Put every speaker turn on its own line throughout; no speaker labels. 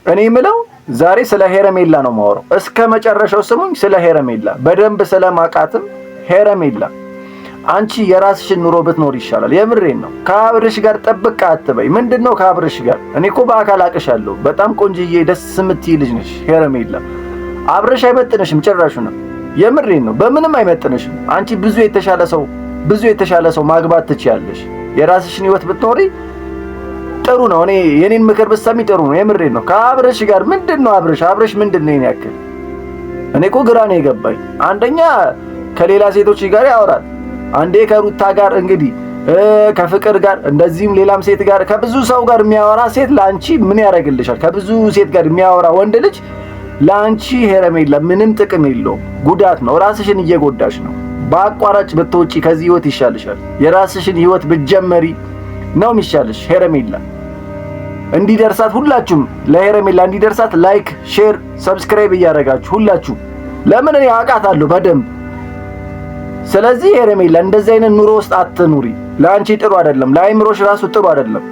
እኔ የምለው ዛሬ ስለ ሄረሜላ ነው የማወራው። እስከ መጨረሻው ስሙኝ። ስለ ሄረሜላ በደንብ ስለማቃትም ሄረሜላ አንቺ የራስሽን ኑሮ ብትኖር ይሻላል። የምሬን ነው። ከአብርሽ ጋር ጥብቅ አትበይ። ምንድነው ከአብርሽ ጋር? እኔ እኮ በአካል አቅሻለሁ። በጣም ቆንጅዬ ደስ የምትይ ልጅ ነሽ ሄረሜላ። አብርሽ አይመጥንሽም ጭራሹ ነው። የምሬን ነው። በምንም አይመጥንሽም። አንቺ ብዙ የተሻለ ሰው ማግባት ትችያለሽ። የራስሽን ህይወት ብትኖሪ ጥሩ ነው። እኔ የኔን ምክር ብትሰሚ ጥሩ ነው። የምሬን ነው። ከአብርሽ ጋር ምንድነው አብርሽ ምንድነው የኔ ያክል? እኔ እኮ ግራ ነው የገባኝ። አንደኛ ከሌላ ሴቶች ጋር ያወራል። አንዴ ከሩታ ጋር እንግዲህ ከፍቅር ጋር እንደዚህም ሌላም ሴት ጋር ከብዙ ሰው ጋር የሚያወራ ሴት ላንቺ ምን ያደርግልሻል? ከብዙ ሴት ጋር የሚያወራ ወንድ ልጅ ላንቺ ሄረሜላ ምንም ጥቅም የለውም። ጉዳት ነው። ራስሽን እየጎዳሽ ነው። በአቋራጭ ብትወጪ ከዚህ ህይወት ይሻልሻል። የራስሽን ህይወት ብትጀመሪ ነው የሚሻልሽ ሄረሜላ። እንዲደርሳት ሁላችሁም ለሄረሜላ እንዲደርሳት ላይክ፣ ሼር፣ ሰብስክራይብ እያደረጋችሁ ሁላችሁ። ለምን እኔ አውቃታለሁ በደንብ። ስለዚህ ሄረሜላ እንደዚህ አይነት ኑሮ ውስጥ አትኑሪ። ለአንቺ ጥሩ አይደለም፣ ለአይምሮሽ ራሱ ጥሩ አይደለም።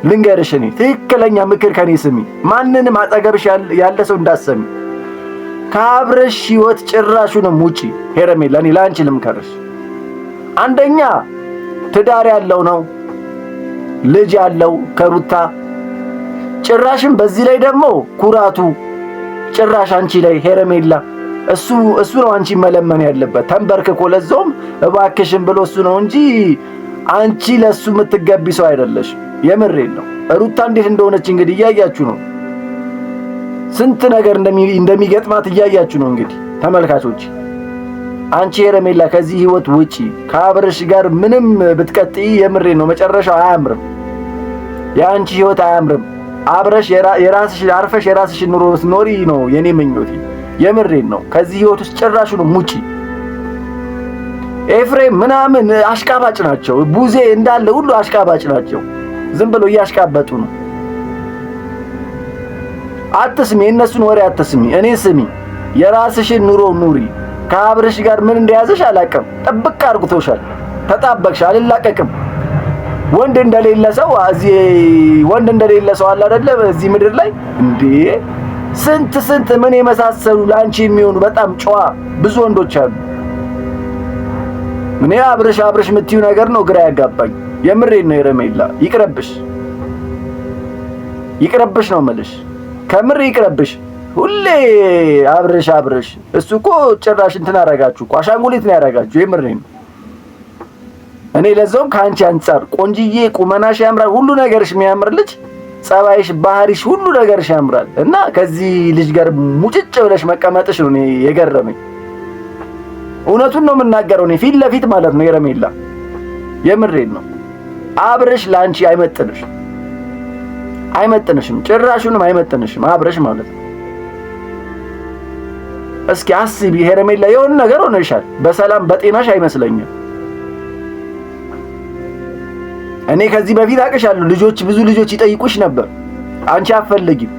ልንገርሽ፣ እኔ ትክክለኛ ምክር ከኔ ስሚ። ማንንም አጠገብሽ ያለ ሰው እንዳሰሚ። ከአብርሽ ህይወት ጭራሹንም ውጪ ሄረሜላ። እኔ ለአንቺ ልምከርሽ። አንደኛ ትዳር ያለው ነው፣ ልጅ ያለው ከሩታ ጭራሽም በዚህ ላይ ደግሞ ኩራቱ ጭራሽ አንቺ ላይ ሄረሜላ። እሱ ነው አንቺ መለመን ያለበት ተንበርክኮ፣ ለዛውም እባክሽን ብሎ እሱ ነው እንጂ አንቺ ለሱ የምትገቢ ሰው አይደለሽ። የምሬን ነው። ሩታ እንዴት እንደሆነች እንግዲህ እያያችሁ ነው። ስንት ነገር እንደሚገጥማት እያያችሁ ነው እንግዲህ ተመልካቾች። አንቺ ሄረሜላ ከዚህ ህይወት ውጪ። ከአብርሽ ጋር ምንም ብትቀጥይ የምሬን ነው መጨረሻው አያምርም። የአንቺ ህይወት አያምርም። አብረሽ አርፈሽ የራስሽን ኑሮ ስትኖሪ ነው የኔ ምኞቴ። የምሬን ነው። ከዚህ ህይወት ውስጥ ጭራሹን ሙጪ። ኤፍሬም ምናምን አሽቃባጭ ናቸው። ቡዜ እንዳለ ሁሉ አሽቃባጭ ናቸው። ዝም ብሎ እያሽቃበጡ ነው። አትስሚ፣ የእነሱን ወሬ አትስሚ። እኔ ስሚ፣ የራስሽን ኑሮ ኑሪ። ከአብርሽ ጋር ምን እንደያዘሽ አላውቅም። ጥብቅ አድርጎሻል። ተጣበቅሽ። አልላቀቅም። ወንድ እንደሌለ ሰው አለ አይደለ? በዚህ ምድር ላይ እንዴ ስንት ምን የመሳሰሉ ላንቺ የሚሆኑ በጣም ጨዋ ብዙ ወንዶች አሉ። እኔ አብርሽ የምትዩ ነገር ነው ግራ ያጋባኝ። የምሬን ነው ሄረሜላ። ይቅረብሽ ነው የምልሽ። ከምር ይቅረብሽ። ሁሌ አብርሽ እሱ እኮ ጭራሽ እንትን አደረጋችሁ እኮ አሻንጉሊት ነው ያደረጋችሁ። የምሬን ነው። እኔ ለዛውም ከአንቺ አንፃር ቆንጅዬ፣ ቁመናሽ ያምራል፣ ሁሉ ነገርሽ የሚያምር ልጅ፣ ጸባይሽ፣ ባህሪሽ፣ ሁሉ ነገርሽ ያምራል እና ከዚህ ልጅ ጋር ሙጭጭ ብለሽ መቀመጥሽ ነው እኔ የገረመኝ። እውነቱን ነው የምናገረው እኔ ፊት ለፊት ማለት ነው ሄረሜላ። የምሬን ነው። አብርሽ ለአንቺ አይመጥንሽም፣ ጭራሹንም አይመጥንሽም አብርሽ ማለት ነው። እስኪ አስቢ ሄረሜላ፣ የሆነ ነገር ሆነሻል። በሰላም በጤናሽ አይመስለኝም። እኔ ከዚህ በፊት አቅሻለሁ። ብዙ ልጆች ይጠይቁሽ ነበር፣ አንቺ አትፈልጊም።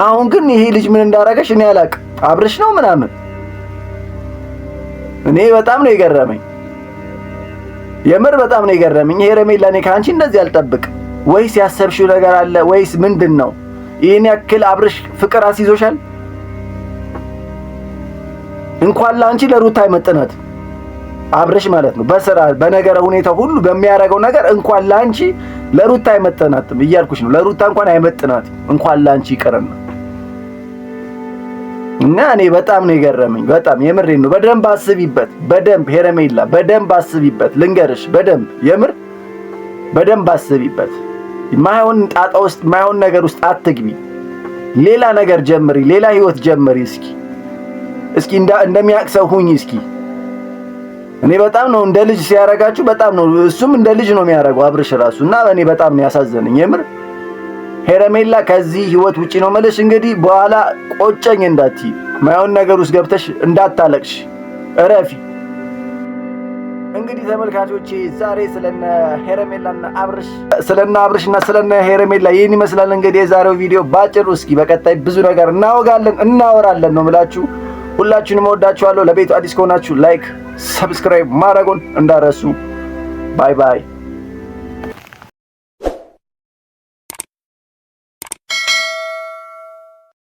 አሁን ግን ይሄ ልጅ ምን እንዳረገሽ እኔ አላቅም። አብርሽ ነው ምናምን። እኔ በጣም ነው የገረመኝ። የምር በጣም ነው የገረመኝ ሄረሜላ። እኔ ከአንቺ እንደዚህ አልጠብቅም። ወይስ ያሰብሽው ነገር አለ ወይስ ምንድነው? ይሄን ያክል አብርሽ ፍቅር አስይዞሻል? እንኳን ለአንቺ ለሩታ አይመጥናት አብርሽ ማለት ነው። በስራ በነገረ ሁኔታ ሁሉ በሚያደርገው ነገር እንኳን ለአንቺ ለሩታ አይመጥናትም እያልኩሽ ነው። ለሩታ እንኳን አይመጥናትም እንኳን ለአንቺ ይቀርና እና እኔ በጣም ነው የገረመኝ። በጣም የምሬን ነው። በደንብ አስቢበት። በደንብ ሄረሜላ፣ በደንብ አስቢበት። ልንገርሽ፣ የምር በደንብ አስቢበት። ማይሆን ጣጣ ውስጥ ማይሆን ነገር ውስጥ አትግቢ። ሌላ ነገር ጀምሪ፣ ሌላ ህይወት ጀምሪ። እስኪ እንደሚያቅሰው ሁኚ እስኪ። እኔ በጣም ነው እንደ ልጅ ሲያረጋችሁ፣ በጣም ነው እሱም እንደ ልጅ ነው የሚያረጋው አብርሽ ራሱ። እና እኔ በጣም ነው ያሳዘነኝ የምር ሄረሜላ። ከዚህ ህይወት ውጪ ነው መልሽ። እንግዲህ በኋላ ቆጨኝ እንዳትይ፣ ማይሆን ነገር ውስጥ ገብተሽ እንዳታለቅሽ እረፊ። እንግዲህ ተመልካቾቼ ዛሬ ስለነ አብርሽና ስለነ ሄረሜላ ይህን ይመስላል እንግዲህ የዛሬው ቪዲዮ ባጭሩ። እስኪ በቀጣይ ብዙ ነገር እናወራለን ነው የምላችሁ። ሁላችሁንም እወዳችኋለሁ። ለቤቱ አዲስ ከሆናችሁ ላይክ፣ ሰብስክራይብ ማድረጉን እንዳረሱ። ባይ ባይ።